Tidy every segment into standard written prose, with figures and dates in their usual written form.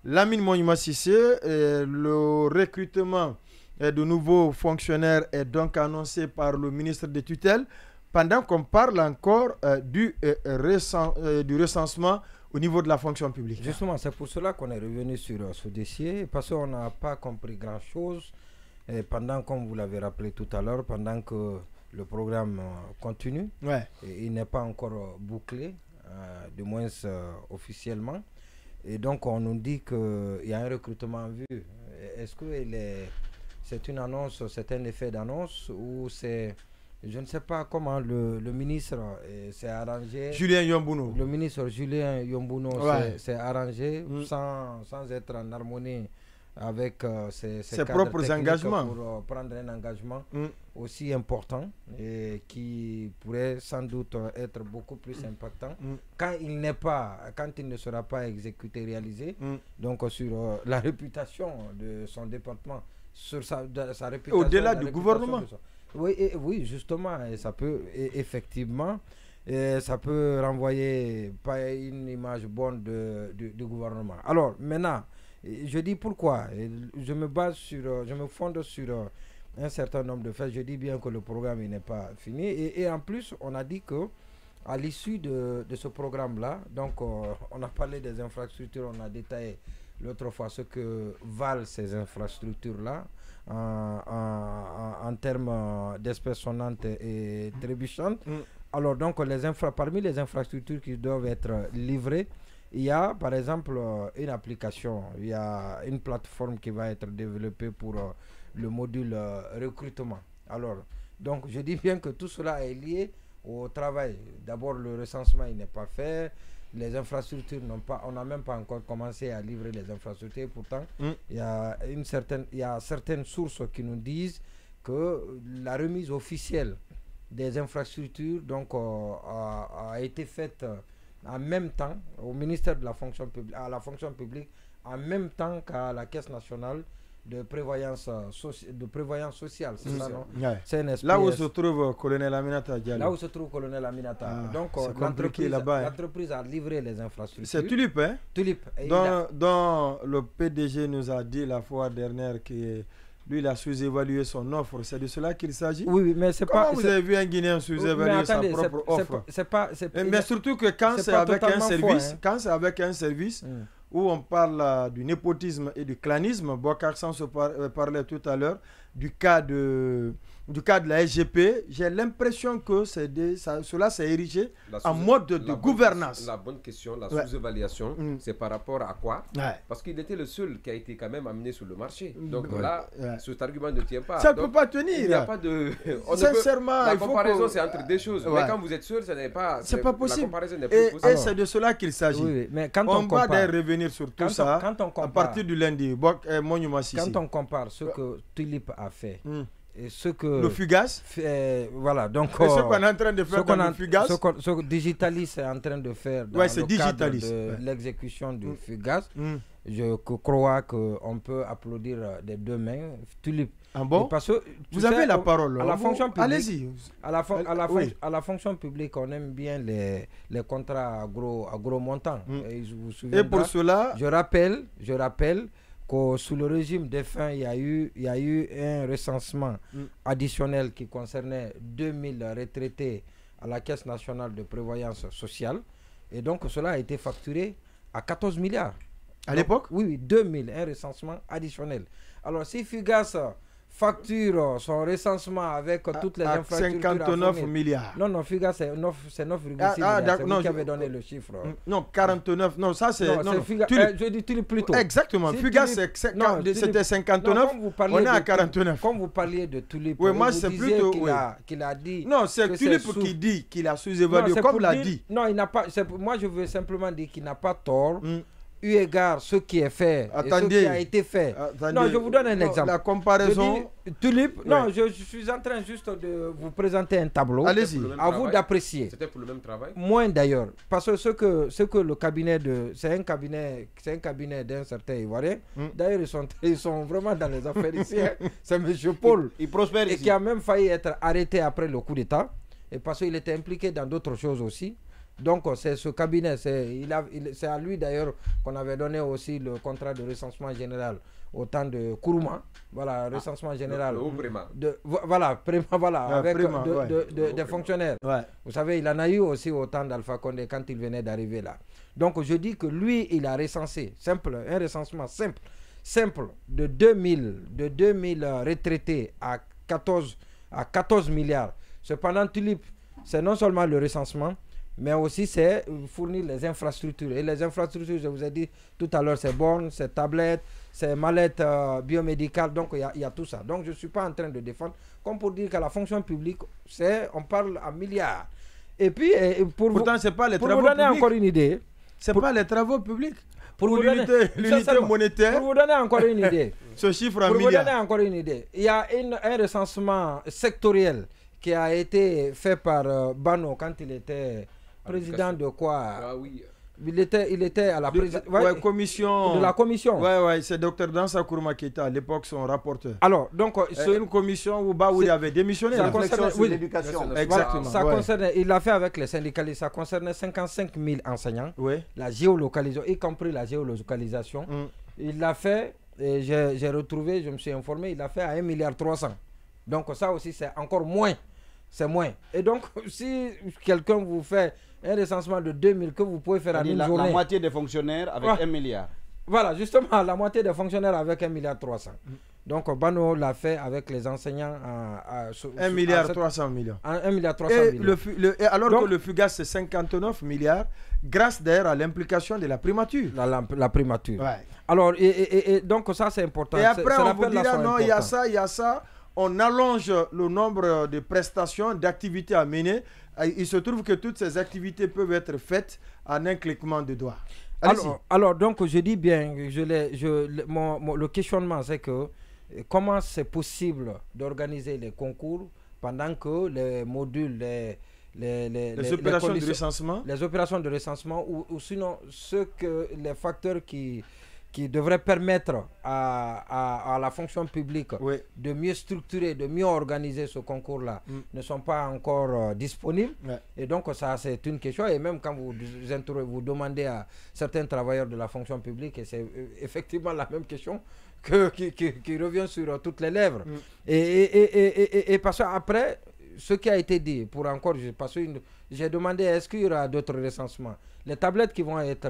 Lamine Monument Sissé, le recrutement de nouveaux fonctionnaires est donc annoncé par le ministre des tutelles, pendant qu'on parle encore du recensement au niveau de la fonction publique. Justement, c'est pour cela qu'on est revenu sur ce dossier, parce qu'on n'a pas compris grand-chose pendant, comme vous l'avez rappelé tout à l'heure, pendant que le programme continue. Ouais. Et il n'est pas encore bouclé, du moins officiellement. Et donc, on nous dit qu'il y a un recrutement en vue. Est-ce que c'est une annonce, c'est un effet d'annonce ou c'est... Je ne sais pas comment le ministre s'est arrangé. Julien Yombouno. Le ministre Julien Yombouno s'est arrangé sans être en harmonie avec ses propres engagements pour prendre un engagement aussi important et qui pourrait sans doute être beaucoup plus impactant quand il ne sera pas exécuté, réalisé, donc sur la réputation de son département, sur sa réputation au-delà du gouvernement. Oui, justement, et ça peut effectivement, ça peut renvoyer pas une image bonne du gouvernement. Alors maintenant, je dis pourquoi. Je me fonde sur un certain nombre de faits. Je dis bien que le programme n'est pas fini. Et en plus, on a dit que à l'issue de ce programme-là, donc on a parlé des infrastructures, on a détaillé l'autre fois ce que valent ces infrastructures-là en termes d'espèces sonnantes et trébuchantes. Alors donc, parmi les infrastructures qui doivent être livrées, il y a par exemple une application, il y a une plateforme qui va être développée pour le module recrutement. Alors, donc je dis bien que tout cela est lié au travail. D'abord, le recensement il n'est pas fait, les infrastructures on n'a même pas encore commencé à livrer les infrastructures. Pourtant, il y a certaines sources qui nous disent que la remise officielle des infrastructures donc a été faite en même temps au ministère de la fonction publique, à la fonction publique, en même temps qu'à la Caisse nationale de prévoyance sociale. C'est ça, non? Ouais. Là où se trouve Colonel Aminata Diallo. Là où se trouve Colonel Aminata. Donc l'entreprise a livré les infrastructures. C'est Tulip, hein? Tulip. Dont le PDG nous a dit la fois dernière que lui, il a sous-évalué son offre. C'est de cela qu'il s'agit? Oui, mais c'est pas... Comment vous avez vu un Guinéen sous-évaluer sa propre offre? Mais surtout que quand c'est avec un service, quand c'est avec un service où on parle du népotisme et du clanisme, Bokar San se parlait tout à l'heure du cas de la SGP, j'ai l'impression que cela s'est érigé en mode de gouvernance. La bonne question, la sous-évaluation, c'est par rapport à quoi? Parce qu'il était le seul qui a été quand même amené sur le marché. Donc là, cet argument ne tient pas. Ça ne peut pas tenir. Il n'y a pas de... Sincèrement, la comparaison, c'est entre deux choses. Mais quand vous êtes sûr, ce n'est pas... C'est pas possible. La comparaison n'est plus possible. Et c'est de cela qu'il s'agit. Oui, mais quand on va revenir sur tout ça à partir du lundi. Quand on compare ce que Tulip a fait et ce que le Fugas voilà, donc ce qu'on est en train de faire dans le Fugas, ce que Digitalis est en train de faire dans le cadre de l'exécution du Fugas, je crois qu'on peut applaudir des deux mains Tulip. Ah bon? Parce que, vous avez la parole. À la fonction publique, allez-y. À la fonction publique, on aime bien les contrats à gros montants. Et pour cela, je rappelle que sous le régime défunt, il y a eu un recensement additionnel qui concernait 2000 retraités à la Caisse nationale de prévoyance sociale. Et donc, cela a été facturé à 14 milliards. À l'époque? Oui, 2000, un recensement additionnel. Alors, si Fugas facture son recensement avec toutes les infrastructures 59 milliards. Non, Fugas, c'est 9,6 milliards. C'est vous qui avez donné le chiffre. Non, 49. Non, ça c'est... je dis Tulip plutôt. Exactement. Fugas, c'était 59. On est à 49. Quand vous parliez de Tulip, oui, moi c'est plutôt... qu'il a dit... Non, c'est Tulip qui dit qu'il a sous-évalué, comme l'a dit. Non, il n'a pas... Moi, je veux simplement dire qu'il n'a pas tort. Eu égard ce qui est fait et ce qui a été fait. Non, je vous donne un exemple. La comparaison... Tulip, non, je suis en train juste de vous présenter un tableau. Allez-y. À vous d'apprécier. C'était pour le même travail? Moins d'ailleurs. Parce que ce que le cabinet c'est un cabinet d'un certain Ivoirien. D'ailleurs, ils sont vraiment dans les affaires ici. C'est M. Paul. Il prospère et qui a même failli être arrêté après le coup d'État. Et parce qu'il était impliqué dans d'autres choses aussi. Donc c'est ce cabinet, c'est à lui d'ailleurs qu'on avait donné aussi le contrat de recensement général au temps de Kourouma. Voilà, recensement général. Des fonctionnaires. Ouais. Vous savez, il en a eu aussi au temps d'Alpha Condé quand il venait d'arriver là. Donc je dis que lui, il a recensé, un recensement simple de 2000 retraités à 14 milliards. Cependant, Tulip, c'est non seulement le recensement, mais aussi c'est fournir les infrastructures. Et les infrastructures, je vous ai dit tout à l'heure, c'est bornes, c'est tablettes, c'est mallettes biomédicales, donc il y a tout ça. Donc je ne suis pas en train de défendre, comme pour dire que la fonction publique, on parle en milliards. Et puis, pourtant, ce n'est pas les travaux publics. Pour vous donner publics. Encore une idée. Ce n'est pas les travaux publics. Pour l'unité monétaire. Pour vous donner encore une idée. Ce chiffre en milliards. Pour vous donner encore une idée. Il y a un recensement sectoriel qui a été fait par Bano quand il était président de quoi? Ah oui. Il était à la commission. De la commission. Ouais, c'est Dr Dansa Kourouma qui était à l'époque son rapporteur. Alors, donc, une commission où il avait démissionné. Ça concerne l'éducation. Exactement. Ça concerne, il l'a fait avec les syndicalistes. Ça concernait 55 000 enseignants. Oui. La géolocalisation, y compris la géolocalisation. Il l'a fait, et j'ai retrouvé, je me suis informé, il l'a fait à 1,3 milliard. Donc ça aussi, c'est encore moins. C'est moins. Et donc, si quelqu'un vous fait un recensement de 2000 que vous pouvez faire en une journée. La moitié des fonctionnaires avec 1 milliard. Voilà, justement, la moitié des fonctionnaires avec 1,3 milliard. Donc, Bano l'a fait avec les enseignants à 1,3 milliard. 1,3 milliard. Alors donc, que le FUGAS, c'est 59 milliards, grâce d'ailleurs à l'implication de la primature. La primature. Ouais. Alors, et donc, ça, c'est important. Et après, on vous dira, non, il y a ça. On allonge le nombre de prestations, d'activités à mener. Il se trouve que toutes ces activités peuvent être faites en un cliquement de doigts. Alors, donc, je dis bien, le questionnement, c'est que comment c'est possible d'organiser les concours pendant que les modules, les opérations de recensement, les opérations de recensement ou sinon les facteurs qui devraient permettre à la fonction publique de mieux structurer, de mieux organiser ce concours-là ne sont pas encore disponibles. Et donc, ça, c'est une question. Et même quand vous demandez à certains travailleurs de la fonction publique, et c'est effectivement la même question qui revient sur toutes les lèvres. Et parce qu'après, ce qui a été dit, j'ai demandé est-ce qu'il y aura d'autres recensements. Les tablettes qui vont être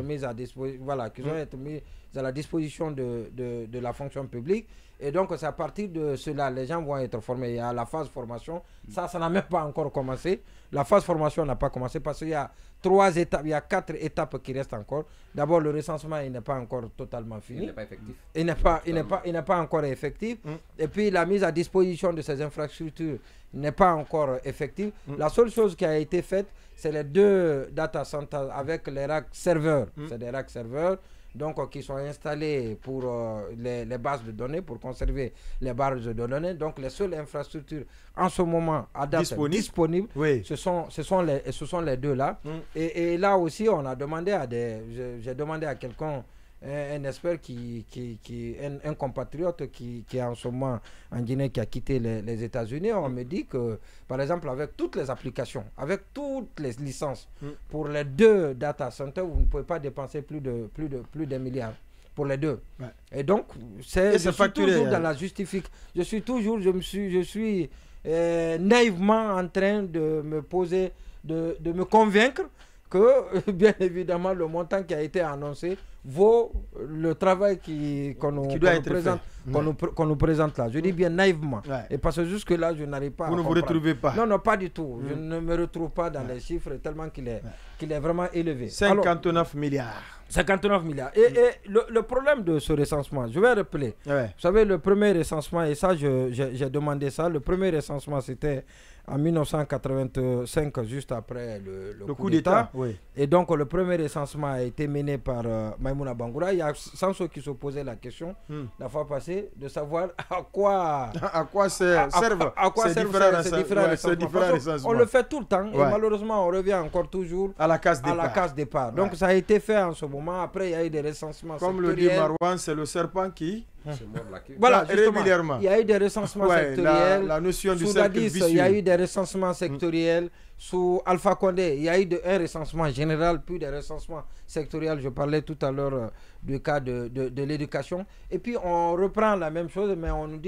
mises à disposition, voilà, qui vont être mises à la disposition de la fonction publique. Et donc, c'est à partir de cela, les gens vont être formés. Il y a la phase formation. Ça n'a même pas encore commencé. La phase formation n'a pas commencé parce qu'il y a 3 étapes, il y a 4 étapes qui restent encore. D'abord, le recensement, il n'est pas encore totalement fini. Il n'est pas effectif. Il n'est pas encore effectif. Et puis, la mise à disposition de ces infrastructures n'est pas encore effective. La seule chose qui a été faite, c'est les 2 data centers avec les racks serveurs. C'est des racks serveurs. Donc, qui sont installés pour les bases de données, pour conserver les bases de données. Donc, les seules infrastructures en ce moment à date disponibles, ce sont les 2 là. Et là aussi, on a demandé j'ai demandé à quelqu'un, un expert un compatriote qui est en ce moment en Guinée, qui a quitté les États-Unis. On me dit que, par exemple, avec toutes les applications, avec toutes les licences, pour les 2 data centers, vous ne pouvez pas dépenser plus d'1 milliard pour les 2. Et donc, je suis toujours dans la justification. Je suis naïvement en train de me poser, de me convaincre que, bien évidemment, le montant qui a été annoncé vaut le travail qu'on nous présente là. Je dis bien naïvement. Et parce que jusque-là, je n'arrive pas à comprendre. Vous ne vous retrouvez pas? Non, pas du tout. Je ne me retrouve pas dans les chiffres tellement qu'il est vraiment élevé. 59 milliards. 59 milliards. Et le problème de ce recensement, je vais rappeler. Vous savez, le premier recensement, et ça, j'ai demandé ça, le premier recensement, c'était en 1985, juste après le coup d'État. Et donc, le premier recensement a été mené par Maïmouna Bangoura. Il y a sans ceux qui se posaient la question, la fois passée, de savoir à quoi servent ces différents recensements. On le fait tout le temps, et malheureusement, on revient encore toujours à la case départ. Donc, ça a été fait en ce moment. Après, il y a eu des recensements comme le dit Marouane, c'est le serpent qui Voilà, régulièrement. Il y a eu des recensements sectoriels. La notion du sous Dadis, il y a eu des recensements sectoriels. Sous Alpha Condé, il y a eu un recensement général, puis des recensements sectoriels. Je parlais tout à l'heure du cas de l'éducation. Et puis on reprend la même chose, mais on nous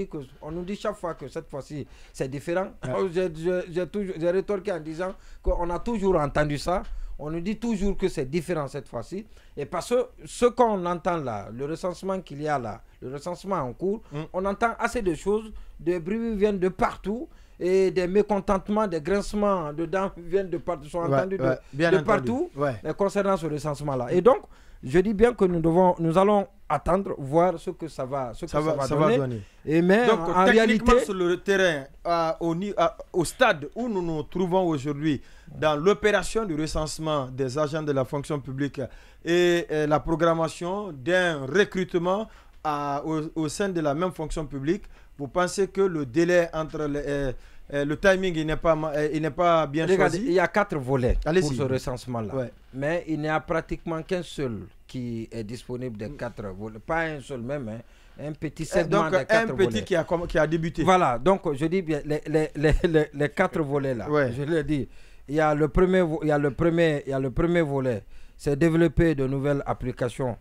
dit chaque fois que cette fois-ci c'est différent. J'ai rétorqué en disant qu'on a toujours entendu ça. On nous dit toujours que c'est différent cette fois-ci. Et parce que ce qu'on entend là, le recensement qu'il y a là, le recensement en cours, on entend assez de choses, des bruits viennent de partout. Et des mécontentements, des grincements de dents viennent de partout, sont entendus de partout concernant ce recensement-là. Et donc, je dis bien que nous allons attendre, voir ce que ça va donner. Et mais donc, en réalité, sur le terrain, au stade où nous nous trouvons aujourd'hui, dans l'opération du recensement des agents de la fonction publique et la programmation d'un recrutement au sein de la même fonction publique, vous pensez que le délai entre le timing il n'est pas bien choisi? Il y a 4 volets pour ce recensement-là. Mais il n'y a pratiquement qu'un seul qui est disponible des 4 volets. Pas un seul même, un petit segment des 4 volets. Un petit qui a débuté. Voilà, donc je dis bien les 4 volets-là. Je l'ai dit. Il y a le premier volet, c'est développer de nouvelles applications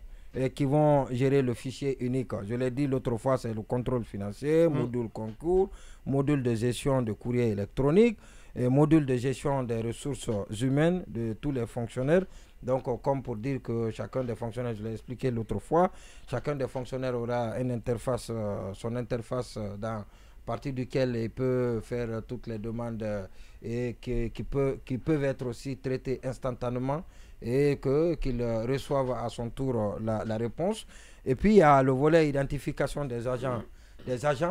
qui vont gérer le fichier unique. Je l'ai dit l'autre fois, c'est le contrôle financier, module concours, module de gestion de courrier électronique, et module de gestion des ressources humaines de tous les fonctionnaires. Donc, comme pour dire que chacun des fonctionnaires, je l'ai expliqué l'autre fois, chacun des fonctionnaires aura une interface, son interface à partir duquel il peut faire toutes les demandes et qui peuvent être aussi traitées instantanément et qu'ils reçoivent à son tour la réponse. Et puis il y a le volet identification des agents.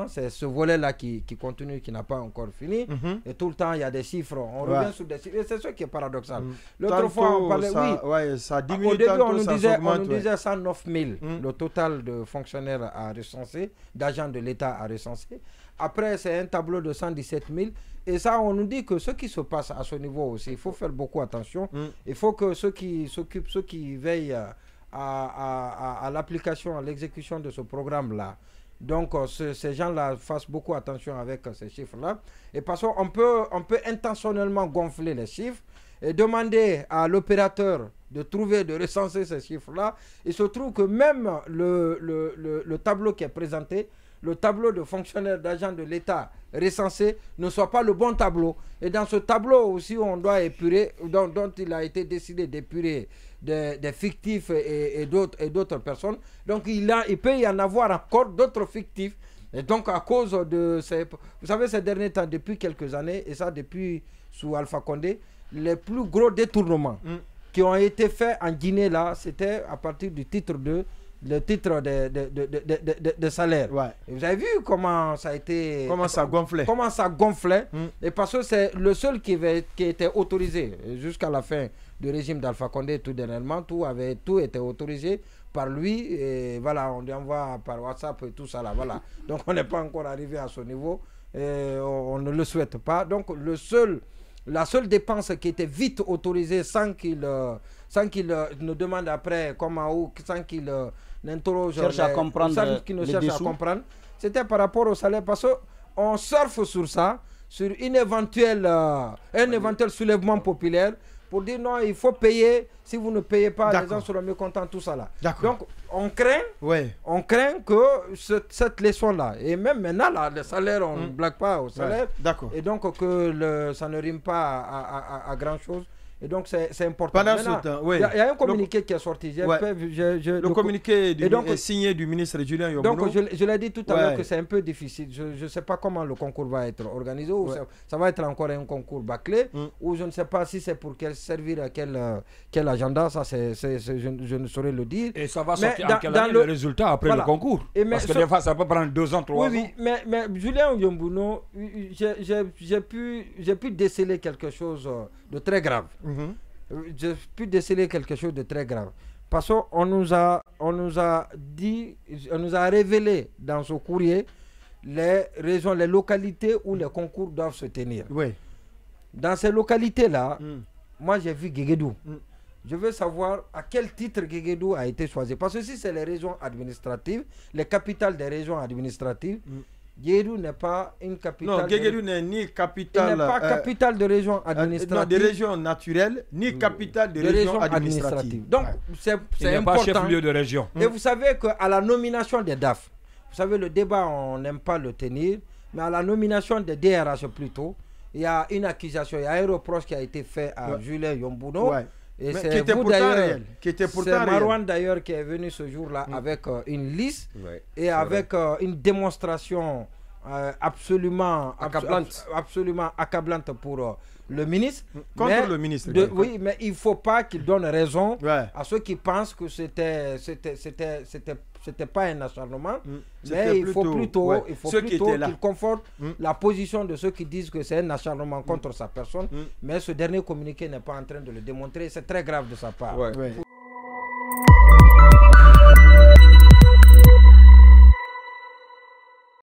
C'est ce volet-là qui continue, qui n'a pas encore fini. Et tout le temps, il y a des chiffres. On revient sur des chiffres. Et c'est ce qui est paradoxal. L'autre fois, on parlait, ça diminue. Au début, on nous disait 109 000, le total de fonctionnaires à recenser, d'agents de l'État à recenser. Après, c'est un tableau de 117 000. Et ça, on nous dit que ce qui se passe à ce niveau aussi, il faut faire beaucoup attention. Il faut que ceux qui veillent à l'application, à l'exécution de ce programme-là, donc ces gens-là fassent beaucoup attention avec ces chiffres-là. Et parce qu'on peut intentionnellement gonfler les chiffres et demander à l'opérateur de recenser ces chiffres-là. Il se trouve que même le tableau qui est présenté, le tableau de fonctionnaires d'agents de l'État recensés ne soit pas le bon tableau. Et dans ce tableau aussi, on doit épurer, dont il a été décidé d'épurer des fictifs et d'autres personnes. Donc il peut y en avoir encore d'autres fictifs. Et donc à cause de vous savez, ces derniers temps, depuis quelques années, et ça depuis sous Alpha Condé, les plus gros détournements qui ont été faits en Guinée, là, c'était à partir du titre de salaire. Et vous avez vu comment ça a été... Comment ça gonflait. Et parce que c'est le seul qui était autorisé jusqu'à la fin du régime d'Alpha Condé, tout dernièrement, tout était autorisé par lui. Et voilà, on lui envoie par WhatsApp et tout ça là. Voilà. Donc on n'est pas encore arrivé à ce niveau. Et on ne le souhaite pas. Donc la seule dépense qui était vite autorisée sans qu'il ne demande après comment ou sans qu'il n'interroge cherche à comprendre, c'était par rapport au salaire, parce qu'on surfe sur ça, sur un éventuel soulèvement populaire pour dire non, il faut payer, si vous ne payez pas, les gens seront mécontents, tout ça là. Donc on craint que cette leçon-là, et même maintenant là, le salaire, on ne blague pas au salaire, et donc que ça ne rime pas à grand-chose. Et donc c'est important. Pendant ce temps, il y a un communiqué qui est sorti. Le communiqué est signé du ministre Julien Yombono. Donc je l'ai dit tout à l'heure que c'est un peu difficile. Je ne sais pas comment le concours va être organisé. Ou ça va être encore un concours bâclé. Ou je ne sais pas si c'est pour servir à quel agenda. Ça, je ne saurais le dire. Et ça va sortir en quelle année le résultat après le concours? Parce que des fois, ça peut prendre 2 ans, 3 ans. Oui, mais Julien Yombono, j'ai pu déceler quelque chose de très grave. J'ai pu déceler quelque chose de très grave. Parce qu'on nous a révélé dans ce courrier les régions, les localités où les concours doivent se tenir. Dans ces localités-là, moi j'ai vu Guéguédou. je veux savoir à quel titre Guéguédou a été choisi. Parce que si c'est les régions administratives, les capitales des régions administratives, Guéguédou n'est pas une capitale. Non, Guéguédou n'est ni capitale. Il n'est pas capitale de région administrative. Non, des régions naturelles, ni capitale de région administrative. Donc, c'est important. Pas chef-lieu de région. Et vous savez qu'à la nomination des DAF, vous savez, le débat, on n'aime pas le tenir, mais à la nomination des DRH plutôt, il y a une accusation, il y a un reproche qui a été fait à Julien Yombouno. Et c'est Marouane d'ailleurs qui est venu ce jour-là avec une liste et avec une démonstration absolument accablante pour le ministre. Contre le ministre. Oui, mais il ne faut pas qu'il donne raison à ceux qui pensent que c'était pas un acharnement, mais il faut plutôt qu'il conforte la position de ceux qui disent que c'est un acharnement contre sa personne, mais ce dernier communiqué n'est pas en train de le démontrer, c'est très grave de sa part.